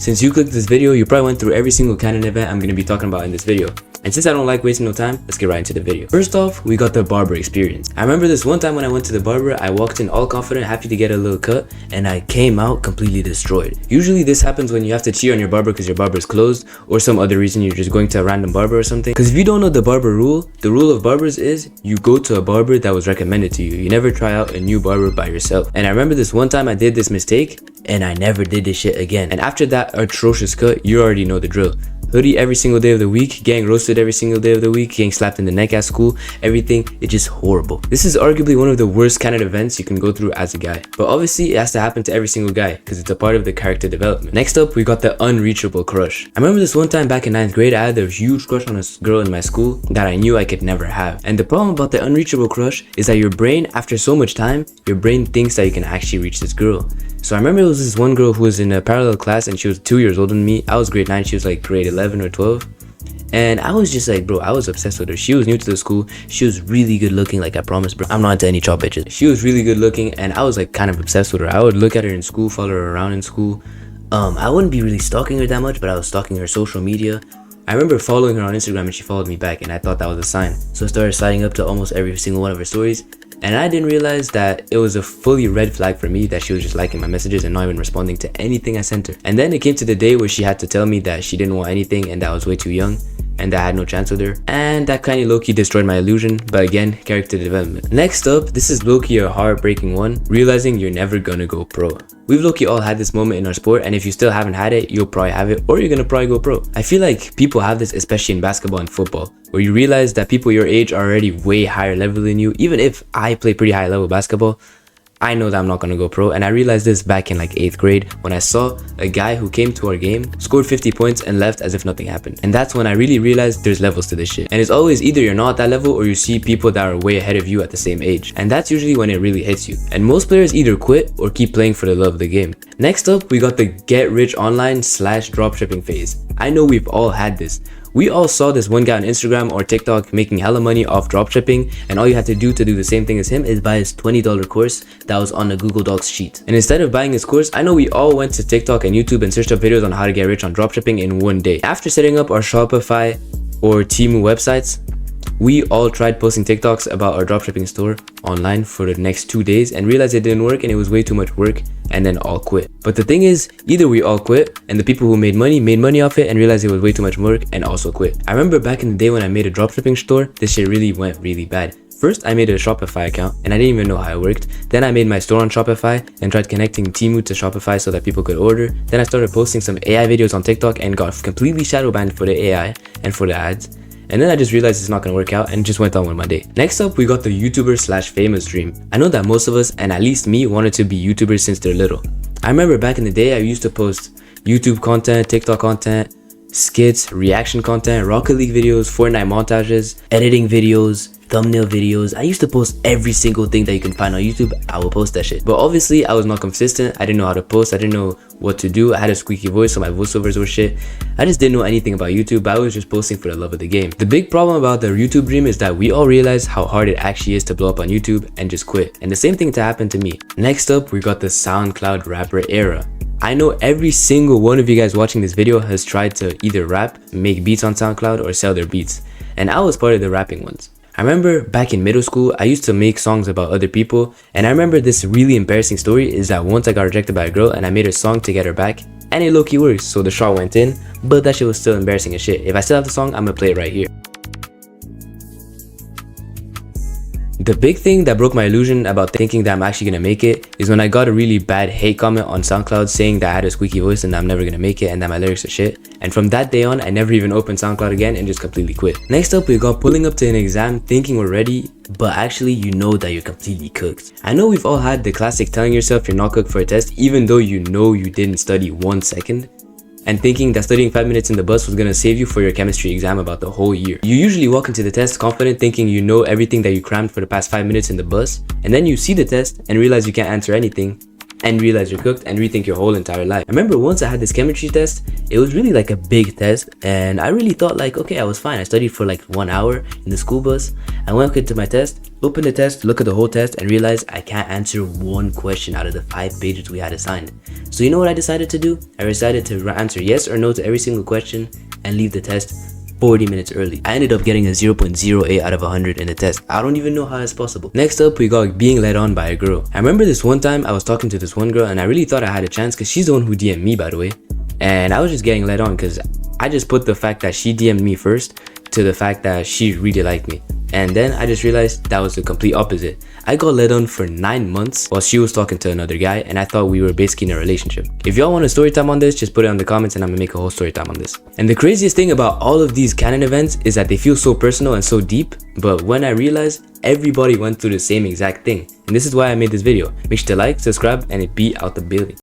Since you clicked this video, you probably went through every single Canon event I'm going to be talking about in this video. And since I don't like wasting no time, let's get right into the video. First off, we got the barber experience. I remember this one time when I went to the barber, I walked in all confident, happy to get a little cut, and I came out completely destroyed. Usually this happens when you have to cheat on your barber because your barber is closed, or some other reason you're just going to a random barber or something. Because if you don't know the barber rule, the rule of barbers is you go to a barber that was recommended to you. You never try out a new barber by yourself. And I remember this one time I did this mistake, and I never did this shit again. And after that atrocious cut, you already know the drill. Hoodie every single day of the week, getting roasted every single day of the week, getting slapped in the neck at school, everything, it's just horrible. This is arguably one of the worst kind of events you can go through as a guy. But obviously it has to happen to every single guy because it's a part of the character development. Next up, we got the unreachable crush. I remember this one time back in 9th grade, I had a huge crush on a girl in my school that I knew I could never have. And the problem about the unreachable crush is that your brain, after so much time, your brain thinks that you can actually reach this girl. So I remember it was this one girl who was in a parallel class and she was 2 years older than me. I was grade 9, she was like grade 11 or 12. And I was just like, bro, I was obsessed with her. She was new to the school. She was really good looking, like I promise, bro. I'm not into any chop bitches. She was really good looking and I was like kind of obsessed with her. I would look at her in school, follow her around in school. I wouldn't be really stalking her that much, but I was stalking her social media. I remember following her on Instagram and she followed me back and I thought that was a sign. So I started sliding up to almost every single one of her stories. And I didn't realize that it was a fully red flag for me that she was just liking my messages and not even responding to anything I sent her. And then it came to the day where she had to tell me that she didn't want anything and that I was way too young and that I had no chance with her. And that kind of low-key destroyed my illusion, but again, character development. Next up, this is low-key a heartbreaking one, realizing you're never gonna go pro. We've low-key all had this moment in our sport, and if you still haven't had it, you'll probably have it, or you're gonna probably go pro. I feel like people have this, especially in basketball and football, where you realize that people your age are already way higher level than you. Even if I play pretty high level basketball, I know that I'm not gonna go pro, and I realized this back in like 8th grade when I saw a guy who came to our game, scored 50 points and left as if nothing happened. And that's when I really realized there's levels to this shit. And it's always either you're not at that level or you see people that are way ahead of you at the same age. And that's usually when it really hits you. And most players either quit or keep playing for the love of the game. Next up, we got the get rich online / dropshipping phase. I know we've all had this. We all saw this one guy on Instagram or TikTok making hella money off dropshipping, and all you had to do the same thing as him is buy his $20 course that was on a Google Docs sheet. And instead of buying his course, I know we all went to TikTok and YouTube and searched up videos on how to get rich on dropshipping in one day. After setting up our Shopify or Temu websites, we all tried posting TikToks about our dropshipping store online for the next 2 days and realized it didn't work and it was way too much work, and then all quit. But the thing is, either we all quit and the people who made money off it and realized it was way too much work and also quit. I remember back in the day when I made a dropshipping store, this shit really went really bad. First, I made a Shopify account and I didn't even know how it worked. Then I made my store on Shopify and tried connecting Temu to Shopify so that people could order. Then I started posting some AI videos on TikTok and got completely shadow banned for the AI and for the ads. And then I just realized it's not gonna work out and just went on with my day. Next up, we got the YouTuber / famous dream. I know that most of us, and at least me, wanted to be YouTubers since they're little. I remember back in the day, I used to post YouTube content, TikTok content, skits, reaction content, Rocket League videos, Fortnite montages, editing videos, thumbnail videos. I used to post every single thing that you can find on YouTube. I will post that shit. But obviously I was not consistent. I didn't know how to post. I didn't know what to do. I had a squeaky voice, so my voiceovers were shit. I just didn't know anything about YouTube, but I was just posting for the love of the game. The big problem about the YouTube dream is that we all realize how hard it actually is to blow up on YouTube and just quit. And the same thing to happen to me. Next up, we got the SoundCloud rapper era. I know every single one of you guys watching this video has tried to either rap, make beats on SoundCloud, or sell their beats. And I was part of the rapping ones. I remember back in middle school, I used to make songs about other people, and I remember this really embarrassing story is that once I got rejected by a girl and I made a song to get her back, and it low-key works, so the shot went in, but that shit was still embarrassing as shit. If I still have the song, I'm gonna play it right here. The big thing that broke my illusion about thinking that I'm actually gonna make it is when I got a really bad hate comment on SoundCloud saying that I had a squeaky voice and that I'm never gonna make it and that my lyrics are shit. And from that day on, I never even opened SoundCloud again and just completely quit. Next up, we got pulling up to an exam thinking we're ready, but actually you know that you're completely cooked. I know we've all had the classic telling yourself you're not cooked for a test even though you know you didn't study 1 second, and thinking that studying 5 minutes in the bus was gonna save you for your chemistry exam about the whole year. You usually walk into the test confident thinking you know everything that you crammed for the past 5 minutes in the bus, and then you see the test and realize you can't answer anything, and realize you're cooked and rethink your whole entire life. I remember once I had this chemistry test. It was really like a big test, and I really thought like, okay, I was fine. I studied for like 1 hour in the school bus. I went into my test, opened the test, look at the whole test, and realized I can't answer one question out of the 5 pages we had assigned. So you know what I decided to do? I decided to answer yes or no to every single question and leave the test 40 minutes early. I ended up getting a 0.08 out of 100 in the test. I don't even know how that's possible. Next up, we got being led on by a girl. I remember this one time I was talking to this one girl, and I really thought I had a chance because she's the one who DM'd me, by the way. And I was just getting led on because I just put the fact that she DM'd me first to the fact that she really liked me. And then I just realized that was the complete opposite. I got led on for 9 months while she was talking to another guy, and I thought we were basically in a relationship. If y'all want a story time on this, just put it in the comments and I'm gonna make a whole story time on this. And the craziest thing about all of these Canon events is that they feel so personal and so deep, but when I realized everybody went through the same exact thing. And this is why I made this video. Make sure to like, subscribe, and it beat out the building.